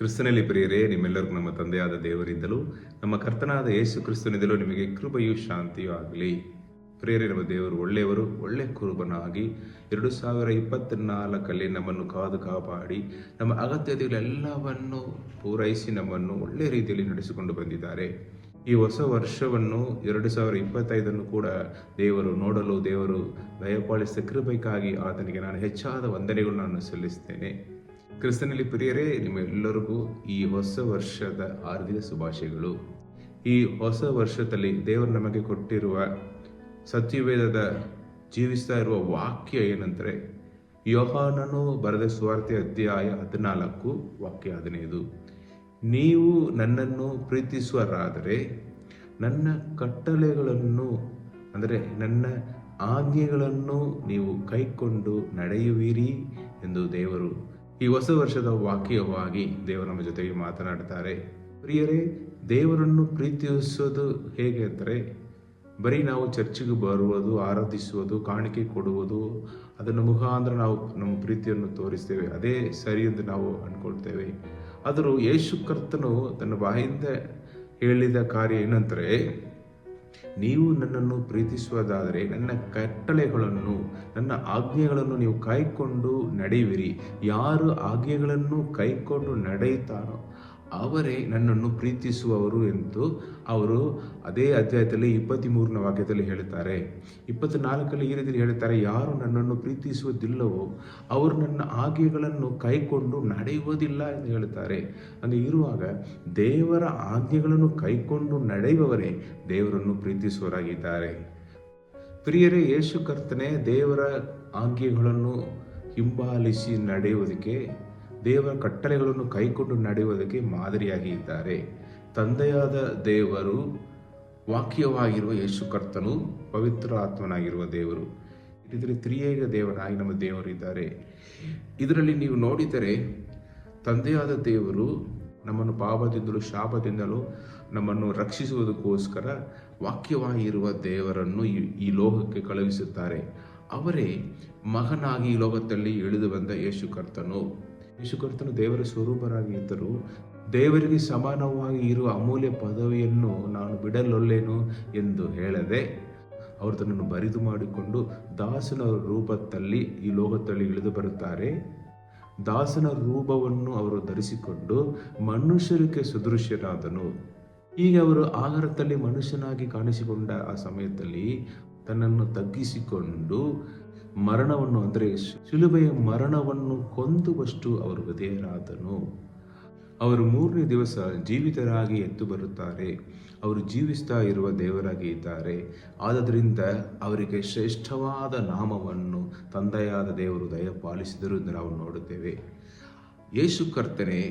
ಕ್ರಿಸ್ತನಲ್ಲಿ ಪ್ರಿಯರೇ, ನಿಮ್ಮೆಲ್ಲರಿಗೂ ನಮ್ಮ ತಂದೆಯಾದ ದೇವರಿಂದಲೂ ನಮ್ಮ ಕರ್ತನಾದ ಯೇಸು ಕ್ರಿಸ್ತನಿಂದಲೂ ನಿಮಗೆ ಕೃಪೆಯೂ ಶಾಂತಿಯೂ ಆಗಲಿ. ಪ್ರಿಯರೇ, ನಮ್ಮ ದೇವರು ಒಳ್ಳೆಯವರು, ಒಳ್ಳೆ ಕುರುಬನಾಗಿ 2024 ನಮ್ಮನ್ನು ಕಾದು ಕಾಪಾಡಿ ನಮ್ಮ ಅಗತ್ಯತೆಗಳೆಲ್ಲವನ್ನು ಪೂರೈಸಿ ನಮ್ಮನ್ನು ಒಳ್ಳೆಯ ರೀತಿಯಲ್ಲಿ ನಡೆಸಿಕೊಂಡು ಬಂದಿದ್ದಾರೆ. ಈ ಹೊಸ ವರ್ಷವನ್ನು 2025 ಕೂಡ ದೇವರು ದಯಪಾಲಿಸಿದ ಕೃಪೆಗಾಗಿ ಆತನಿಗೆ ನಾನು ಹೆಚ್ಚಾದ ವಂದನೆಗಳನ್ನು ಸಲ್ಲಿಸ್ತೇನೆ. ಕ್ರಿಸ್ತನಲ್ಲಿ ಪ್ರಿಯರೇ, ನಿಮ್ಮೆಲ್ಲರಿಗೂ ಈ ಹೊಸ ವರ್ಷದ ಹಾರ್ದಿಕ ಶುಭಾಶಯಗಳು. ಈ ಹೊಸ ವರ್ಷದಲ್ಲಿ ದೇವರು ನಮಗೆ ಕೊಟ್ಟಿರುವ ಸತ್ಯವೇದದ ಜೀವಿಸ್ತಾ ಇರುವ ವಾಕ್ಯ ಏನಂದರೆ, ಯೋಹಾನನು ಬರೆದ ಸುವಾರ್ತೆ ಅಧ್ಯಾಯ 14 ವಾಕ್ಯ 15. ನೀವು ನನ್ನನ್ನು ಪ್ರೀತಿಸುವರಾದರೆ ನನ್ನ ಕಟ್ಟಳೆಗಳನ್ನು ಅಂದರೆ ನನ್ನ ಆಜ್ಞೆಗಳನ್ನು ನೀವು ಕೈಕೊಂಡು ನಡೆಯುವಿರಿ ಎಂದು ದೇವರು ಈ ಹೊಸ ವರ್ಷದ ವಾಕ್ಯವಾಗಿ ದೇವರು ನಮ್ಮ ಜೊತೆಗೆ ಮಾತನಾಡ್ತಾರೆ. ಪ್ರಿಯರೇ, ದೇವರನ್ನು ಪ್ರೀತಿಸೋದು ಹೇಗೆ ಅಂದರೆ, ಬರೀ ನಾವು ಚರ್ಚಿಗೆ ಬರುವುದು, ಆರಾಧಿಸುವುದು, ಕಾಣಿಕೆ ಕೊಡುವುದು, ಅದನ್ನು ಮುಖಾಂತರ ನಾವು ನಮ್ಮ ಪ್ರೀತಿಯನ್ನು ತೋರಿಸ್ತೇವೆ, ಅದೇ ಸರಿ ಎಂದು ನಾವು ಅಂದ್ಕೊಳ್ತೇವೆ. ಆದರೂ ಯೇಸು ಕರ್ತನು ತನ್ನ ಬಾಯಿಂದ ಹೇಳಿದ ಕಾರ್ಯ ಏನಂದರೆ, ನೀವು ನನ್ನನ್ನು ಪ್ರೀತಿಸುವುದಾದರೆ ನನ್ನ ಕಟ್ಟಳೆಗಳನ್ನು ನನ್ನ ಆಜ್ಞೆಗಳನ್ನು ನೀವು ಕೈಕೊಂಡು ನಡೆಯುವಿರಿ. ಯಾರು ಆಜ್ಞೆಗಳನ್ನು ಕೈಕೊಂಡು ನಡೆಯುತ್ತಾನೋ ಅವರೇ ನನ್ನನ್ನು ಪ್ರೀತಿಸುವವರು ಎಂದು ಅವರು ಅದೇ ಅಧ್ಯಾಯದಲ್ಲಿ 23ನೇ ವಾಕ್ಯದಲ್ಲಿ ಹೇಳುತ್ತಾರೆ. 24ರಲ್ಲಿ ಈ ರೀತಿಯಲ್ಲಿ ಹೇಳುತ್ತಾರೆ, ಯಾರು ನನ್ನನ್ನು ಪ್ರೀತಿಸುವುದಿಲ್ಲವೋ ಅವರು ನನ್ನ ಆಜ್ಞೆಗಳನ್ನು ಕೈಕೊಂಡು ನಡೆಯುವುದಿಲ್ಲ ಎಂದು ಹೇಳುತ್ತಾರೆ. ಹಂಗೆ ಇರುವಾಗ ದೇವರ ಆಜ್ಞೆಗಳನ್ನು ಕೈಕೊಂಡು ನಡೆಯುವವರೇ ದೇವರನ್ನು ಪ್ರೀತಿಸುವವರಾಗಿದ್ದಾರೆ. ಪ್ರಿಯರೇ, ಯೇಸು ಕರ್ತನೇ ದೇವರ ಆಜ್ಞೆಗಳನ್ನು ಹಿಂಬಾಲಿಸಿ ನಡೆಯುವುದಕ್ಕೆ, ದೇವರ ಕಟ್ಟಳೆಗಳನ್ನು ಕೈಕೊಂಡು ನಡೆಯುವುದಕ್ಕೆ ಮಾದರಿಯಾಗಿ ಇದ್ದಾರೆ. ತಂದೆಯಾದ ದೇವರು, ವಾಕ್ಯವಾಗಿರುವ ಯೇಸು ಕರ್ತನು, ಪವಿತ್ರ ಆತ್ಮನಾಗಿರುವ ದೇವರು, ಇದರಲ್ಲಿ ತ್ರಿಯೇಕ ದೇವರಾಗಿ ನಮ್ಮ ದೇವರು ಇದ್ದಾರೆ. ಇದರಲ್ಲಿ ನೀವು ನೋಡಿದರೆ, ತಂದೆಯಾದ ದೇವರು ನಮ್ಮನ್ನು ಪಾಪದಿಂದಲೂ ಶಾಪದಿಂದಲೂ ನಮ್ಮನ್ನು ರಕ್ಷಿಸುವುದಕ್ಕೋಸ್ಕರ ವಾಕ್ಯವಾಗಿರುವ ದೇವರನ್ನು ಈ ಲೋಕಕ್ಕೆ ಕಳುಹಿಸುತ್ತಾರೆ. ಅವರೇ ಮಗನಾಗಿ ಈ ಲೋಕದಲ್ಲಿ ಇಳಿದು ಬಂದ ಯೇಸು ಕರ್ತನು. ಯೇಸು ಕರ್ತನು ದೇವರ ಸ್ವರೂಪರಾಗಿ ಇದ್ದರು. ದೇವರಿಗೆ ಸಮಾನವಾಗಿ ಇರುವ ಅಮೂಲ್ಯ ಪದವಿಯನ್ನು ನಾನು ಬಿಡಲೊಲ್ಲೇನು ಎಂದು ಹೇಳದೆ, ಅವರು ತನ್ನನ್ನು ಬರಿದು ಮಾಡಿಕೊಂಡು ದಾಸನ ರೂಪದಲ್ಲಿ ಈ ಲೋಕದಲ್ಲಿ ಇಳಿದು ಬರುತ್ತಾರೆ. ದಾಸನ ರೂಪವನ್ನು ಅವರು ಧರಿಸಿಕೊಂಡು ಮನುಷ್ಯರಿಗೆ ಸದೃಶ್ಯನಾದನು. ಈಗ ಅವರು ಆಹಾರದಲ್ಲಿ ಮನುಷ್ಯನಾಗಿ ಕಾಣಿಸಿಕೊಂಡ ಆ ಸಮಯದಲ್ಲಿ ತನ್ನನ್ನು ತಗ್ಗಿಸಿಕೊಂಡು ಮರಣವನ್ನು ಅಂದರೆ ಶಿಲುಬೆಯ ಮರಣವನ್ನು ಕೊಂದುವಷ್ಟು ಅವರು ವಿಧೇಯರಾದನು. ಅವರು 3ನೇ ದಿವಸ ಜೀವಿತರಾಗಿ ಎದ್ದು ಬರುತ್ತಾರೆ. ಅವರು ಜೀವಿಸ್ತಾ ಇರುವ ದೇವರಾಗಿ ಇದ್ದಾರೆ. ಆದ್ದರಿಂದ ಅವರಿಗೆ ಶ್ರೇಷ್ಠವಾದ ನಾಮವನ್ನು ತಂದೆಯಾದ ದೇವರು ದಯಪಾಲಿಸಿದರು ಎಂದು ನಾವು ನೋಡುತ್ತೇವೆ. ಯೇಸು ಕರ್ತನೆ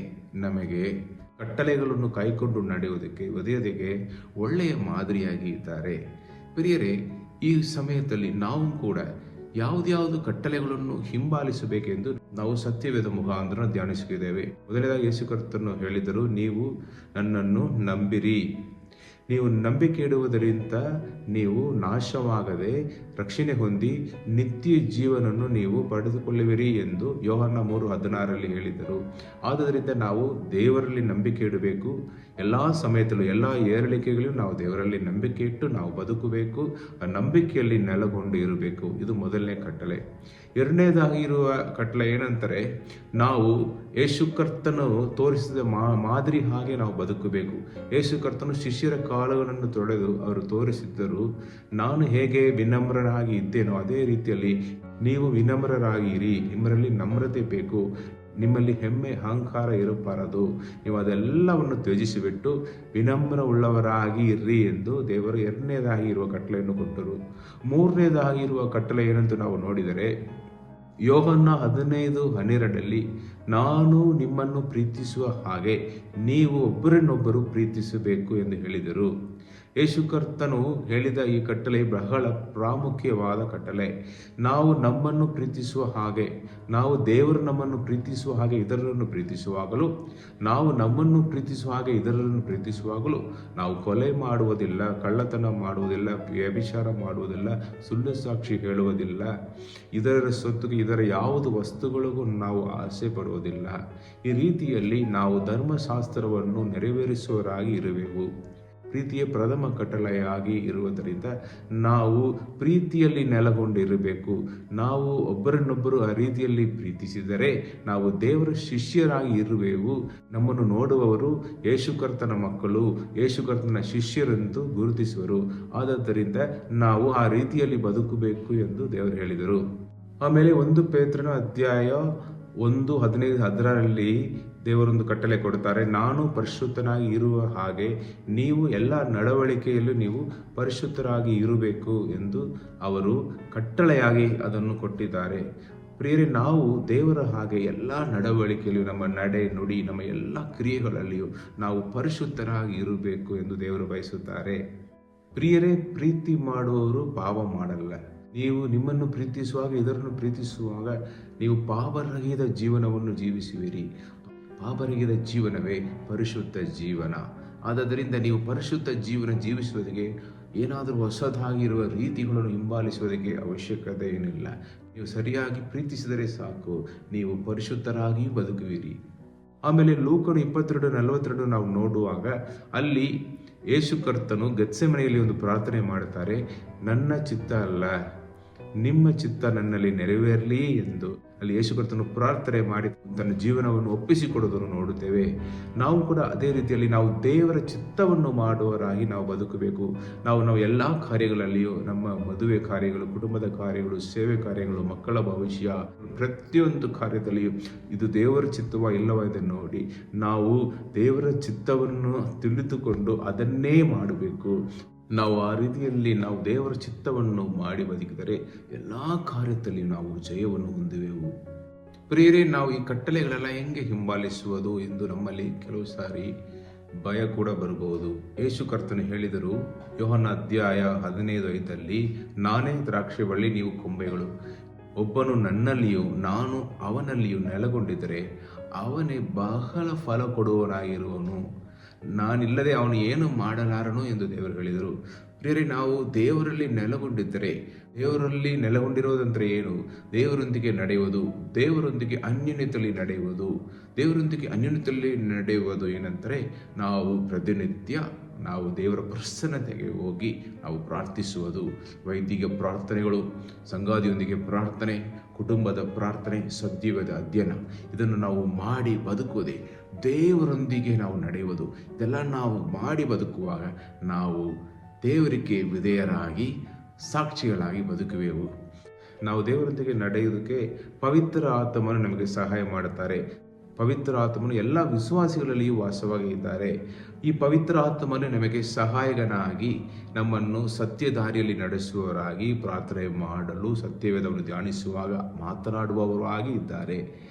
ನಮಗೆ ಕಟ್ಟಳೆಗಳನ್ನು ಕೈಕೊಂಡು ನಡೆಯುವುದಕ್ಕೆ ಒಳ್ಳೆಯ ಮಾದರಿಯಾಗಿ ಇದ್ದಾರೆ. ಪ್ರಿಯರೇ, ಈ ಸಮಯದಲ್ಲಿ ನಾವು ಕೂಡ ಯಾವುದ್ಯಾವುದು ಕಟ್ಟಳೆಗಳನ್ನು ಹಿಂಬಾಲಿಸಬೇಕೆಂದು ನಾವು ಸತ್ಯವೇದ ಮುಖಾಂತರ ಧ್ಯಾನಿಸಿದ್ದೇವೆ. ಮೊದಲನೇದಾಗಿ ಯೇಸು ಕರ್ತನು ಹೇಳಿದರು, ನೀವು ನನ್ನನ್ನು ನಂಬಿರಿ. ನೀವು ನಂಬಿಕೆ ಇಡುವುದರಿಂದ ನೀವು ನಾಶವಾಗದೆ ರಕ್ಷಣೆ ಹೊಂದಿ ನಿತ್ಯ ಜೀವನವನ್ನು ನೀವು ಪಡೆದುಕೊಳ್ಳುವಿರಿ ಎಂದು ಯೋಹಾನ 3:16 ಹೇಳಿದರು. ಆದ್ದರಿಂದ ನಾವು ದೇವರಲ್ಲಿ ನಂಬಿಕೆ ಇಡಬೇಕು. ಎಲ್ಲ ಸಮಯದಲ್ಲೂ ಎಲ್ಲ ಏರಿಳಿಕೆಗಳಿಗೂ ನಾವು ದೇವರಲ್ಲಿ ನಂಬಿಕೆ ಇಟ್ಟು ನಾವು ಬದುಕಬೇಕು. ಆ ನಂಬಿಕೆಯಲ್ಲಿ ನೆಲೆಗೊಂಡು ಇರಬೇಕು. ಇದು ಮೊದಲನೇ ಕಟ್ಟಳೆ. ಎರಡನೇದಾಗಿ ಇರುವ ಕಟ್ಟಳೆ ಏನಂತಾರೆ, ನಾವು ಯೇಸು ಕರ್ತನು ತೋರಿಸಿದ ಮಾದರಿ ಹಾಗೆ ನಾವು ಬದುಕಬೇಕು. ಯೇಸು ಕರ್ತನು ಶಿಷ್ಯರ ಕಾಲುಗಳನ್ನು ತೊಳೆದು ಅವರು ತೋರಿಸಿದ್ದರು. ನಾನು ಹೇಗೆ ವಿನಮ್ರರಾಗಿ ಇದ್ದೇನೋ ಅದೇ ರೀತಿಯಲ್ಲಿ ನೀವು ವಿನಮ್ರರಾಗಿರಿ. ನಿಮ್ಮಲ್ಲಿ ನಮ್ರತೆ ಬೇಕು. ನಿಮ್ಮಲ್ಲಿ ಹೆಮ್ಮೆ ಅಹಂಕಾರ ಇರಬಾರದು. ನೀವು ಅದೆಲ್ಲವನ್ನು ತ್ಯಜಿಸಿಬಿಟ್ಟು ವಿನಮ್ರ ಉಳ್ಳವರಾಗಿ ಇರ್ರಿ ಎಂದು ದೇವರು ಎರಡನೇದಾಗಿ ಇರುವ ಕಟ್ಟಳೆಯನ್ನು ಕೊಟ್ಟರು. ಮೂರನೇದಾಗಿ ಇರುವ ಕಟ್ಟಳೆ ಏನಂತ ನಾವು ನೋಡಿದರೆ, ಯೋಹನ್ನ 15:12 ನಾನು ನಿಮ್ಮನ್ನು ಪ್ರೀತಿಸುವ ಹಾಗೆ ನೀವು ಒಬ್ಬರನ್ನೊಬ್ಬರು ಪ್ರೀತಿಸಬೇಕು ಎಂದು ಹೇಳಿದರು. ಯೇಸು ಕರ್ತನು ಹೇಳಿದ ಈ ಕಟ್ಟಳೆ ಬಹಳ ಪ್ರಾಮುಖ್ಯವಾದ ಕಟ್ಟಳೆ. ನಾವು ನಮ್ಮನ್ನು ಪ್ರೀತಿಸುವ ಹಾಗೆ, ನಾವು ದೇವರು ನಮ್ಮನ್ನು ಪ್ರೀತಿಸುವ ಹಾಗೆ ಇತರರನ್ನು ಪ್ರೀತಿಸುವಾಗಲೂ, ನಾವು ನಮ್ಮನ್ನು ಪ್ರೀತಿಸುವ ಹಾಗೆ ಇತರರನ್ನು ಪ್ರೀತಿಸುವಾಗಲೂ ನಾವು ಕೊಲೆ ಮಾಡುವುದಿಲ್ಲ, ಕಳ್ಳತನ ಮಾಡುವುದಿಲ್ಲ, ವ್ಯಭಿಚಾರ ಮಾಡುವುದಿಲ್ಲ, ಸುಳ್ಳು ಸಾಕ್ಷಿ ಹೇಳುವುದಿಲ್ಲ, ಇದರ ಸೊತ್ತಿಗೆ ಇದರ ಯಾವುದು ವಸ್ತುಗಳಿಗೂ ನಾವು ಆಸೆ ಪಡುವುದಿಲ್ಲ. ಈ ರೀತಿಯಲ್ಲಿ ನಾವು ಧರ್ಮಶಾಸ್ತ್ರವನ್ನು ನೆರವೇರಿಸುವವರಾಗಿ ಇರುವೆವು. ಪ್ರೀತಿಯ ಪ್ರಥಮ ಕಟ್ಟಳೆಯಾಗಿ ಇರುವುದರಿಂದ ನಾವು ಪ್ರೀತಿಯಲ್ಲಿ ನೆಲೆಗೊಂಡಿರಬೇಕು. ನಾವು ಒಬ್ಬರನ್ನೊಬ್ಬರು ಆ ರೀತಿಯಲ್ಲಿ ಪ್ರೀತಿಸಿದರೆ ನಾವು ದೇವರ ಶಿಷ್ಯರಾಗಿ ಇರುವೆವು. ನಮ್ಮನ್ನು ನೋಡುವವರು ಯೇಸು ಕರ್ತನ ಮಕ್ಕಳು, ಯೇಸು ಕರ್ತನ ಶಿಷ್ಯರೆಂದು ಗುರುತಿಸುವರು. ಆದ್ದರಿಂದ ನಾವು ಆ ರೀತಿಯಲ್ಲಿ ಬದುಕಬೇಕು ಎಂದು ದೇವರು ಹೇಳಿದರು. ಆಮೇಲೆ 1 ಪೇತ್ರನ ಅಧ್ಯಾಯ 1:15-16 ದೇವರೊಂದು ಕಟ್ಟಳೆ ಕೊಡುತ್ತಾರೆ. ನಾನು ಪರಿಶುದ್ಧನಾಗಿ ಇರುವ ಹಾಗೆ ನೀವು ಎಲ್ಲ ನಡವಳಿಕೆಯಲ್ಲೂ ನೀವು ಪರಿಶುದ್ಧರಾಗಿ ಇರಬೇಕು ಎಂದು ಅವರು ಕಟ್ಟಳೆಯಾಗಿ ಅದನ್ನು ಕೊಟ್ಟಿದ್ದಾರೆ. ಪ್ರಿಯರೇ, ನಾವು ದೇವರ ಹಾಗೆ ಎಲ್ಲ ನಡವಳಿಕೆಯಲ್ಲೂ, ನಮ್ಮ ನಡೆ ನುಡಿ, ನಮ್ಮ ಎಲ್ಲ ಕ್ರಿಯೆಗಳಲ್ಲಿಯೂ ನಾವು ಪರಿಶುದ್ಧರಾಗಿ ಇರಬೇಕು ಎಂದು ದೇವರು ಬಯಸುತ್ತಾರೆ. ಪ್ರಿಯರೇ, ಪ್ರೀತಿ ಮಾಡುವವರು ಪಾಪ ಮಾಡಲ್ಲ. ನೀವು ನಿಮ್ಮನ್ನು ಪ್ರೀತಿಸುವಾಗ, ಇದರನ್ನು ಪ್ರೀತಿಸುವಾಗ ನೀವು ಪಾಪರಹಿತ ಜೀವನವನ್ನು ಜೀವಿಸುವಿರಿ. ಪಾಪರಹಿತ ಜೀವನವೇ ಪರಿಶುದ್ಧ ಜೀವನ. ಆದ್ದರಿಂದ ನೀವು ಪರಿಶುದ್ಧ ಜೀವನ ಜೀವಿಸುವುದಕ್ಕೆ ಏನಾದರೂ ಹೊಸದಾಗಿರುವ ರೀತಿಗಳನ್ನು ಹಿಂಬಾಲಿಸುವುದಕ್ಕೆ ಅವಶ್ಯಕತೆ ಏನಿಲ್ಲ. ನೀವು ಸರಿಯಾಗಿ ಪ್ರೀತಿಸಿದರೆ ಸಾಕು, ನೀವು ಪರಿಶುದ್ಧರಾಗಿ ಬದುಕುವಿರಿ. ಆಮೇಲೆ ಲೂಕನು 22:42 ನಾವು ನೋಡುವಾಗ ಅಲ್ಲಿ ಯೇಸು ಕರ್ತನು ಗೆತ್ಸೆಮನೆಯಲ್ಲಿ ಒಂದು ಪ್ರಾರ್ಥನೆ ಮಾಡುತ್ತಾರೆ. ನನ್ನ ಚಿತ್ತ ಅಲ್ಲ, ನಿಮ್ಮ ಚಿತ್ತ ನನ್ನಲ್ಲಿ ನೆರವೇರಲಿ ಎಂದು ಅಲ್ಲಿ ಯೇಸು ಕರ್ತನು ಪ್ರಾರ್ಥನೆ ಮಾಡಿ ತನ್ನ ಜೀವನವನ್ನು ಒಪ್ಪಿಸಿಕೊಡುವುದನ್ನು ನೋಡುತ್ತೇವೆ. ನಾವು ಕೂಡ ಅದೇ ರೀತಿಯಲ್ಲಿ ನಾವು ದೇವರ ಚಿತ್ತವನ್ನು ಮಾಡುವವರಾಗಿ ನಾವು ಬದುಕಬೇಕು. ನಾವು ಎಲ್ಲ ಕಾರ್ಯಗಳಲ್ಲಿಯೂ, ನಮ್ಮ ಮದುವೆ ಕಾರ್ಯಗಳು, ಕುಟುಂಬದ ಕಾರ್ಯಗಳು, ಸೇವೆ ಕಾರ್ಯಗಳು, ಮಕ್ಕಳ ಭವಿಷ್ಯ, ಪ್ರತಿಯೊಂದು ಕಾರ್ಯದಲ್ಲಿಯೂ ಇದು ದೇವರ ಚಿತ್ತವ ಇಲ್ಲವ ಇದನ್ನು ನೋಡಿ ನಾವು ದೇವರ ಚಿತ್ತವನ್ನು ತಿಳಿದುಕೊಂಡು ಅದನ್ನೇ ಮಾಡಬೇಕು. ನಾವು ಆ ರೀತಿಯಲ್ಲಿ ನಾವು ದೇವರ ಚಿತ್ತವನ್ನು ಮಾಡಿ ಬದುಕಿದರೆ ಎಲ್ಲ ಕಾರ್ಯದಲ್ಲಿ ನಾವು ಜಯವನ್ನು ಹೊಂದುವೆವು. ಪ್ರಿಯರೇ, ನಾವು ಈ ಕಟ್ಟಳೆಗಳೆಲ್ಲ ಹೆಂಗೆ ಹಿಂಬಾಲಿಸುವುದು ಎಂದು ನಮ್ಮಲ್ಲಿ ಕೆಲವು ಸಾರಿ ಭಯ ಕೂಡ ಬರಬಹುದು. ಯೇಸು ಕರ್ತನು ಹೇಳಿದರು, ಯೋಹನ ಅಧ್ಯಾಯ 15:5 ನಾನೇ ದ್ರಾಕ್ಷಿ ಬಳ್ಳಿ, ನೀವು ಕೊಂಬೆಗಳು. ಒಬ್ಬನು ನನ್ನಲ್ಲಿಯೂ ನಾನು ಅವನಲ್ಲಿಯೂ ನೆಲೆಗೊಂಡಿದ್ದರೆ ಅವನೇ ಬಹಳ ಫಲ ಕೊಡುವವನಾಗಿರುವನು. ನಾನಿಲ್ಲದೆ ಅವನು ಏನು ಮಾಡಲಾರನು ಎಂದು ದೇವರು ಹೇಳಿದರು. ಪ್ರಿಯರೇ, ನಾವು ದೇವರಲ್ಲಿ ನೆಲೆಗೊಂಡಿದ್ದರೆ, ದೇವರಲ್ಲಿ ನೆಲೆಗೊಂಡಿರೋದಂದ್ರೆ ಏನು? ದೇವರೊಂದಿಗೆ ನಡೆಯುವುದು, ದೇವರೊಂದಿಗೆ ಅನ್ಯೋನ್ಯತೆಯಲ್ಲಿ ನಡೆಯುವುದು. ದೇವರೊಂದಿಗೆ ಅನ್ಯೋನ್ಯತೆಯಲ್ಲಿ ನಡೆಯುವುದು ಏನಂದರೆ, ನಾವು ಪ್ರತಿನಿತ್ಯ ನಾವು ದೇವರ ಪ್ರಸನ್ನತೆಗೆ ಹೋಗಿ ನಾವು ಪ್ರಾರ್ಥಿಸುವುದು. ವೈದಿಕ ಪ್ರಾರ್ಥನೆಗಳು, ಸಂಗಾದಿಯೊಂದಿಗೆ ಪ್ರಾರ್ಥನೆ, ಕುಟುಂಬದ ಪ್ರಾರ್ಥನೆ, ಸತ್ಯವೇದ ಅಧ್ಯಯನ, ಇದನ್ನು ನಾವು ಮಾಡಿ ಬದುಕುವುದೇ ದೇವರೊಂದಿಗೆ ನಾವು ನಡೆಯುವುದು. ಇದೆಲ್ಲ ನಾವು ಮಾಡಿ ಬದುಕುವಾಗ ನಾವು ದೇವರಿಗೆ ವಿಧೇಯರಾಗಿ ಸಾಕ್ಷಿಗಳಾಗಿ ಬದುಕುವೆವು. ನಾವು ದೇವರೊಂದಿಗೆ ನಡೆಯುವುದಕ್ಕೆ ಪವಿತ್ರ ಆತ್ಮನು ನಮಗೆ ಸಹಾಯ ಮಾಡುತ್ತಾರೆ. ಪವಿತ್ರ ಆತ್ಮನು ಎಲ್ಲ ವಿಶ್ವಾಸಿಗಳಲ್ಲಿಯೂ ವಾಸವಾಗಿ ಇದ್ದಾರೆ. ಈ ಪವಿತ್ರ ಆತ್ಮನು ನಮಗೆ ಸಹಾಯಕನಾಗಿ ನಮ್ಮನ್ನು ಸತ್ಯ ದಾರಿಯಲ್ಲಿ ನಡೆಸುವವರಾಗಿ, ಪ್ರಾರ್ಥನೆ ಮಾಡಲು, ಸತ್ಯವೇದವನ್ನು ಧ್ಯಾನಿಸುವಾಗ ಮಾತನಾಡುವವರು ಆಗಿ ಇದ್ದಾರೆ.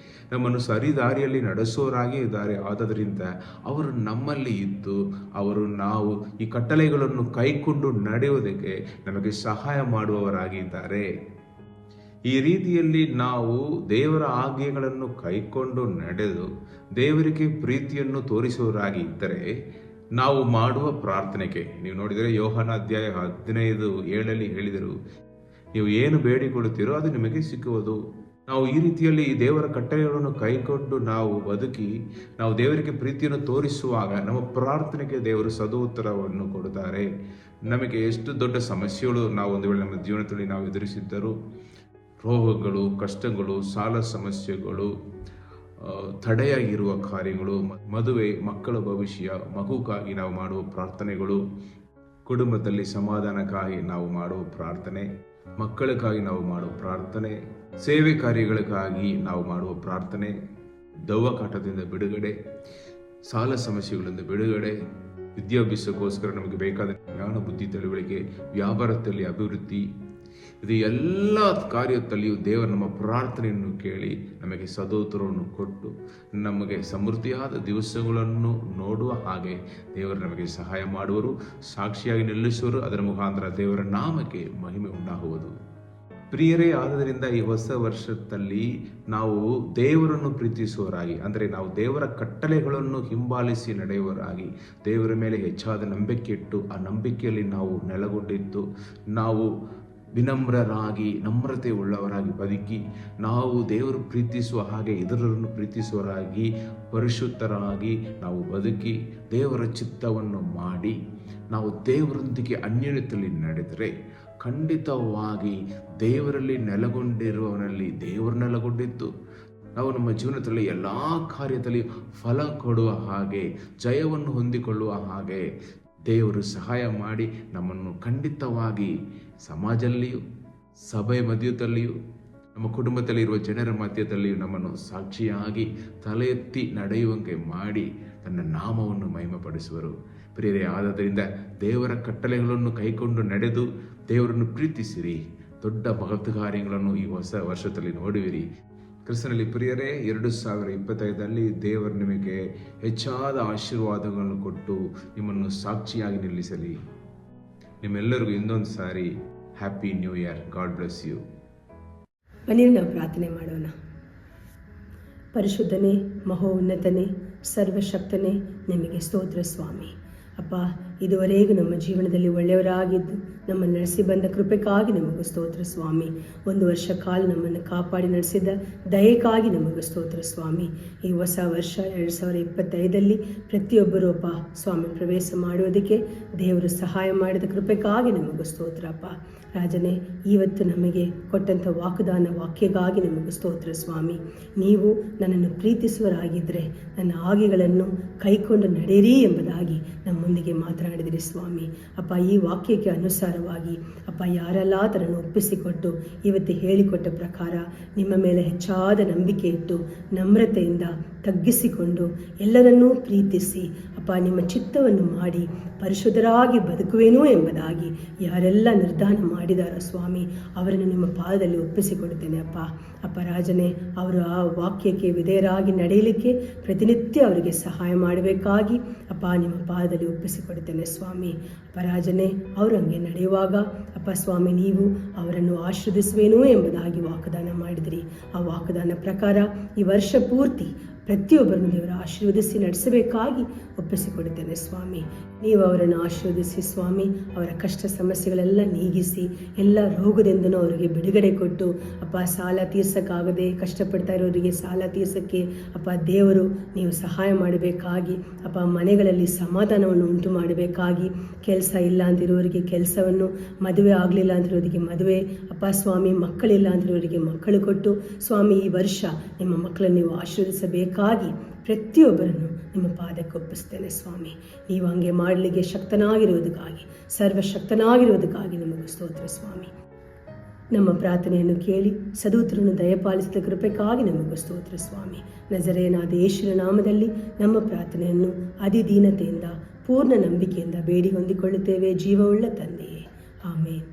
ನಮ್ಮನ್ನು ಸರಿ ದಾರಿಯಲ್ಲಿ ನಡೆಸುವವರಾಗಿ ಇದ್ದಾರೆ. ಆದ್ದರಿಂದ ಅವರು ನಮ್ಮಲ್ಲಿ ಇದ್ದು ನಾವು ಈ ಕಟ್ಟಳೆಗಳನ್ನು ಕೈಕೊಂಡು ನಡೆಯುವುದಕ್ಕೆ ನಮಗೆ ಸಹಾಯ ಮಾಡುವವರಾಗಿದ್ದಾರೆ. ಈ ರೀತಿಯಲ್ಲಿ ನಾವು ದೇವರ ಆಜ್ಞೆಗಳನ್ನು ಕೈಕೊಂಡು ನಡೆದು ದೇವರಿಗೆ ಪ್ರೀತಿಯನ್ನು ತೋರಿಸುವವರಾಗಿ ಇದ್ದರೆ ನಾವು ಮಾಡುವ ಪ್ರಾರ್ಥನೆಗೆ, ನೀವು ನೋಡಿದರೆ ಯೋಹನ ಅಧ್ಯಾಯ 15:7 ಹೇಳಿದರು, ನೀವು ಏನು ಬೇಡಿಕೊಳ್ಳುತ್ತೀರೋ ಅದು ನಿಮಗೆ ಸಿಕ್ಕುವುದು. ನಾವು ಈ ರೀತಿಯಲ್ಲಿ ಈ ದೇವರ ಕಟ್ಟಳೆಗಳನ್ನು ಕೈಕೊಂಡು ನಾವು ಬದುಕಿ ನಾವು ದೇವರಿಗೆ ಪ್ರೀತಿಯನ್ನು ತೋರಿಸುವಾಗ ನಮ್ಮ ಪ್ರಾರ್ಥನೆಗೆ ದೇವರು ಸದುತ್ತರವನ್ನು ಕೊಡುತ್ತಾರೆ. ನಮಗೆ ಎಷ್ಟು ದೊಡ್ಡ ಸಮಸ್ಯೆಗಳು ನಾವು ಒಂದು ವೇಳೆ ನಮ್ಮ ಜೀವನದಲ್ಲಿ ನಾವು ಎದುರಿಸಿದ್ದರೂ, ರೋಗಗಳು, ಕಷ್ಟಗಳು, ಸಾಲ ಸಮಸ್ಯೆಗಳು, ತಡೆಯಾಗಿರುವ ಕಾರ್ಯಗಳು, ಮದುವೆ, ಮಕ್ಕಳ ಭವಿಷ್ಯ, ಮಗುಗಾಗಿ ನಾವು ಮಾಡುವ ಪ್ರಾರ್ಥನೆಗಳು, ಕುಟುಂಬದಲ್ಲಿ ಸಮಾಧಾನಕ್ಕಾಗಿ ನಾವು ಮಾಡುವ ಪ್ರಾರ್ಥನೆ, ಮಕ್ಕಳಿಗಾಗಿ ನಾವು ಮಾಡುವ ಪ್ರಾರ್ಥನೆ, ಸೇವೆ ಕಾರ್ಯಗಳಿಗಾಗಿ ನಾವು ಮಾಡುವ ಪ್ರಾರ್ಥನೆ, ದೆವ್ವ ಕಾಟದಿಂದ ಬಿಡುಗಡೆ, ಸಾಲ ಸಮಸ್ಯೆಗಳಿಂದ ಬಿಡುಗಡೆ, ವಿದ್ಯಾಭ್ಯಾಸಕ್ಕೋಸ್ಕರ ನಮಗೆ ಬೇಕಾದ ಜ್ಞಾನ, ಬುದ್ಧಿ, ತಿಳುವಳಿಕೆ, ವ್ಯಾಪಾರದಲ್ಲಿ ಅಭಿವೃದ್ಧಿ, ಇದು ಎಲ್ಲ ಕಾರ್ಯದಲ್ಲಿಯೂ ದೇವರು ನಮ್ಮ ಪ್ರಾರ್ಥನೆಯನ್ನು ಕೇಳಿ ನಮಗೆ ಸದೋತ್ತರವನ್ನು ಕೊಟ್ಟು ನಮಗೆ ಸಮೃದ್ಧಿಯಾದ ದಿವಸಗಳನ್ನು ನೋಡುವ ಹಾಗೆ ದೇವರು ನಮಗೆ ಸಹಾಯ ಮಾಡುವರು, ಸಾಕ್ಷಿಯಾಗಿ ನಿಲ್ಲಿಸುವರು. ಅದರ ಮುಖಾಂತರ ದೇವರ ನಾಮಕ್ಕೆ ಮಹಿಮೆ ಉಂಟಾಗುವುದು. ಪ್ರಿಯರೇ, ಆದ್ದರಿಂದ ಈ ಹೊಸ ವರ್ಷದಲ್ಲಿ ನಾವು ದೇವರನ್ನು ಪ್ರೀತಿಸುವವರಾಗಿ, ಅಂದರೆ ನಾವು ದೇವರ ಕಟ್ಟಳೆಗಳನ್ನು ಹಿಂಬಾಲಿಸಿ ನಡೆಯುವವರಾಗಿ, ದೇವರ ಮೇಲೆ ಹೆಚ್ಚಾದ ನಂಬಿಕೆ ಇಟ್ಟು ಆ ನಂಬಿಕೆಯಲ್ಲಿ ನಾವು ನೆಲೆಗೊಂಡಿದ್ದು, ನಾವು ವಿನಮ್ರರಾಗಿ ನಮ್ರತೆ ಉಳ್ಳವರಾಗಿ ಬದುಕಿ, ನಾವು ದೇವರು ಪ್ರೀತಿಸುವ ಹಾಗೆ ಇತರರನ್ನು ಪ್ರೀತಿಸುವವರಾಗಿ ಪರಿಶುದ್ಧರಾಗಿ ನಾವು ಬದುಕಿ ದೇವರ ಚಿತ್ತವನ್ನು ಮಾಡಿ ನಾವು ದೇವರೊಂದಿಗೆ ಅನ್ಯೋನ್ಯತೆಯಲ್ಲಿ ನಡೆದರೆ ಖಂಡಿತವಾಗಿ ದೇವರಲ್ಲಿ ನೆಲೆಗೊಂಡಿರುವವನಲ್ಲಿ ದೇವರು ನೆಲೆಗೊಂಡಿದ್ದು ನಾವು ನಮ್ಮ ಜೀವನದಲ್ಲಿ ಎಲ್ಲ ಕಾರ್ಯದಲ್ಲಿ ಫಲ ಕೊಡುವ ಹಾಗೆ, ಜಯವನ್ನು ಹೊಂದಿಕೊಳ್ಳುವ ಹಾಗೆ ದೇವರು ಸಹಾಯ ಮಾಡಿ ನಮ್ಮನ್ನು ಖಂಡಿತವಾಗಿ ಸಮಾಜದಲ್ಲಿಯೂ, ಸಭೆಯ ಮಧ್ಯದಲ್ಲಿಯೂ, ನಮ್ಮ ಕುಟುಂಬದಲ್ಲಿರುವ ಜನರ ಮಧ್ಯದಲ್ಲಿಯೂ ನಮ್ಮನ್ನು ಸಾಕ್ಷಿಯಾಗಿ ತಲೆ ಎತ್ತಿ ನಡೆಯುವಂತೆ ಮಾಡಿ ತನ್ನ ನಾಮವನ್ನು ಮಹಿಮೆಪಡಿಸುವರು. ಪ್ರಿಯರೇ, ಆದ್ದರಿಂದ ದೇವರ ಕಟ್ಟಳೆಗಳನ್ನು ಕೈಕೊಂಡು ನಡೆದು ದೇವರನ್ನು ಪ್ರೀತಿಸಿರಿ. ದೊಡ್ಡ ಮಹತ್ ಕಾರ್ಯಗಳನ್ನು ಈ ಹೊಸ ವರ್ಷದಲ್ಲಿ ನೋಡುವಿರಿ. ಕ್ರಿಸ್ತನಲ್ಲಿ ಪ್ರಿಯರೇ, 2025ರಲ್ಲಿ ದೇವರು ನಿಮಗೆ ಹೆಚ್ಚಾದ ಆಶೀರ್ವಾದಗಳನ್ನು ಕೊಟ್ಟು ನಿಮ್ಮನ್ನು ಸಾಕ್ಷಿಯಾಗಿ ನಿಲ್ಲಿಸಲಿ. ನಿಮ್ಮೆಲ್ಲರಿಗೂ ಇನ್ನೊಂದು ಸಾರಿ happy new year. God bless you. ಬನ್ನಿ ನಾವು ಪ್ರಾರ್ಥನೆ ಮಾಡೋಣ. ಪರಿಶುದ್ಧನೇ, ಮಹೋನ್ನತನೇ, ಸರ್ವಶಕ್ತನೇ, ನಿಮಗೆ ಸ್ತೋತ್ರ ಸ್ವಾಮಿ. ಅಪ್ಪ, ಇದುವರೆಗೂ ನಮ್ಮ ಜೀವನದಲ್ಲಿ ಒಳ್ಳೆಯವರಾಗಿದ್ದು ನಮ್ಮನ್ನು ನಡೆಸಿ ಬಂದ ಕೃಪೆಗಾಗಿ ನಮಗೆ ಸ್ತೋತ್ರ ಸ್ವಾಮಿ. 1 ವರ್ಷ ಕಾಲ ನಮ್ಮನ್ನು ಕಾಪಾಡಿ ನಡೆಸಿದ ದಯಕ್ಕಾಗಿ ನಮಗೆ ಸ್ತೋತ್ರ ಸ್ವಾಮಿ. ಈ ಹೊಸ ವರ್ಷ 2025ರಲ್ಲಿ ಪ್ರತಿಯೊಬ್ಬರೂ ಅಪ್ಪ ಸ್ವಾಮಿ ಪ್ರವೇಶ ಮಾಡುವುದಕ್ಕೆ ದೇವರು ಸಹಾಯ ಮಾಡಿದ ಕೃಪೆಗಾಗಿ ನಮಗೆ ಸ್ತೋತ್ರ ಅಪ್ಪ. ರಾಜನೇ, ಇವತ್ತು ನಮಗೆ ಕೊಟ್ಟಂಥ ವಾಕ್ಯಕ್ಕಾಗಿ ನಮಗೆ ಸ್ತೋತ್ರ ಸ್ವಾಮಿ. ನೀವು ನನ್ನನ್ನು ಪ್ರೀತಿಸುವರಾಗಿದ್ದರೆ ನನ್ನ ಆಜ್ಞೆಗಳನ್ನು ಕೈಕೊಂಡು ನಡೆಯಿರಿ ಎಂಬುದಾಗಿ ನಮ್ಮೊಂದಿಗೆ ಮಾತನಾಡಿದಿರಿ ಸ್ವಾಮಿ. ಅಪ್ಪ, ಈ ವಾಕ್ಯಕ್ಕೆ ಅನುಸಾರವಾಗಿ ಅಪ್ಪ ಯಾರೆಲ್ಲ ತನ್ನನ್ನು ಒಪ್ಪಿಸಿಕೊಟ್ಟು ಇವತ್ತು ಹೇಳಿಕೊಟ್ಟ ಪ್ರಕಾರ ನಿಮ್ಮ ಮೇಲೆ ಹೆಚ್ಚಾದ ನಂಬಿಕೆ ಇಟ್ಟು ನಮ್ರತೆಯಿಂದ ತಗ್ಗಿಸಿಕೊಂಡು ಎಲ್ಲರನ್ನೂ ಪ್ರೀತಿಸಿ ಅಪ್ಪ ನಿಮ್ಮ ಚಿತ್ತವನ್ನು ಮಾಡಿ ಪರಿಶುದ್ಧರಾಗಿ ಬದುಕುವೇನೋ ಎಂಬುದಾಗಿ ಯಾರೆಲ್ಲ ನಿರ್ಧಾರ ಮಾಡಿದಾರೋ ಸ್ವಾಮಿ, ಅವರನ್ನು ನಿಮ್ಮ ಪಾದದಲ್ಲಿ ಒಪ್ಪಿಸಿಕೊಡುತ್ತೇನೆ ಅಪ್ಪ. ಅಪ್ಪ ರಾಜನೇ, ಅವರು ಆ ವಾಕ್ಯಕ್ಕೆ ವಿಧೇಯರಾಗಿ ನಡೆಯಲಿಕ್ಕೆ ಪ್ರತಿನಿತ್ಯ ಅವರಿಗೆ ಸಹಾಯ ಮಾಡಬೇಕಾಗಿ ಅಪ್ಪ ನಿಮ್ಮ ಪಾದದಲ್ಲಿ ಒಪ್ಪಿಸಿಕೊಡುತ್ತೇನೆ ಸ್ವಾಮಿ. ಅಪ್ಪ ರಾಜನೇ, ಅವರು ಹಂಗೆ ನಡೆಯುವಾಗ ಅಪ್ಪ ಸ್ವಾಮಿ ನೀವು ಅವರನ್ನು ಆಶೀರ್ವದಿಸುವೇನೋ ಎಂಬುದಾಗಿ ವಾಗ್ದಾನ ಮಾಡಿದಿರಿ. ಆ ವಾಗ್ದಾನ ಪ್ರಕಾರ ಈ ವರ್ಷ ಪೂರ್ತಿ ಪ್ರತಿಯೊಬ್ಬರನ್ನು ದೇವರ ಆಶೀರ್ವದಿಸಿ ನಡೆಸಬೇಕಾಗಿ ಒಪ್ಪಿಸಿಕೊಡುತ್ತೇನೆ ಸ್ವಾಮಿ. ನೀವು ಅವರನ್ನು ಆಶೀರ್ವದಿಸಿ ಸ್ವಾಮಿ, ಅವರ ಕಷ್ಟ ಸಮಸ್ಯೆಗಳೆಲ್ಲ ನೀಗಿಸಿ ಎಲ್ಲ ರೋಗದಿಂದನೂ ಅವರಿಗೆ ಬಿಡುಗಡೆ ಕೊಟ್ಟು ಅಪ್ಪ ಸಾಲ ತೀರ್ಸಕ್ಕಾಗದೆ ಕಷ್ಟಪಡ್ತಾ ಇರೋರಿಗೆ ಸಾಲ ತೀರ್ಸಕ್ಕೆ ಅಪ್ಪ ದೇವರು ನೀವು ಸಹಾಯ ಮಾಡಬೇಕಾಗಿ ಅಪ್ಪ ಮನೆಗಳಲ್ಲಿ ಸಮಾಧಾನವನ್ನು ಉಂಟು ಮಾಡಬೇಕಾಗಿ, ಕೆಲಸ ಇಲ್ಲ ಅಂತಿರೋರಿಗೆ ಕೆಲಸವನ್ನು, ಮದುವೆ ಆಗಲಿಲ್ಲ ಅಂತಿರೋರಿಗೆ ಮದುವೆ, ಅಪ್ಪ ಸ್ವಾಮಿ ಮಕ್ಕಳಿಲ್ಲ ಅಂತಿರೋರಿಗೆ ಮಕ್ಕಳು ಕೊಟ್ಟು ಸ್ವಾಮಿ ಈ ವರ್ಷ ನಿಮ್ಮ ಮಕ್ಕಳನ್ನು ನೀವು ಆಶೀರ್ವದಿಸಬೇಕಾಗಿ ಪ್ರತಿಯೊಬ್ಬರನ್ನು ನಿಮ್ಮ ಪಾದಕ್ಕೆ ಒಪ್ಪಿಸ್ತೇನೆ ಸ್ವಾಮಿ. ನೀವು ಹಂಗೆ ಮಾಡಲಿಕ್ಕೆ ಶಕ್ತನಾಗಿರುವುದಕ್ಕಾಗಿ, ಸರ್ವಶಕ್ತನಾಗಿರುವುದಕ್ಕಾಗಿ ನಿಮಗೆ ಸ್ತೋತ್ರ ಸ್ವಾಮಿ. ನಮ್ಮ ಪ್ರಾರ್ಥನೆಯನ್ನು ಕೇಳಿ ಸದೂತ್ರನ್ನು ದಯಪಾಲಿಸಿದ ಕೃಪೆಗಾಗಿ ನಮಗೆ ಸ್ತೋತ್ರ ಸ್ವಾಮಿ. ನಜರೇಯನಾದ ಯೇಸುವಿನ ನಾಮದಲ್ಲಿ ನಮ್ಮ ಪ್ರಾರ್ಥನೆಯನ್ನು ಅಧಿದೀನತೆಯಿಂದ ಪೂರ್ಣ ನಂಬಿಕೆಯಿಂದ ಬೇಡಿ ಹೊಂದಿಕೊಳ್ಳುತ್ತೇವೆ ಜೀವವುಳ್ಳ ತಂದೆಯೇ, ಆಮೇನ್.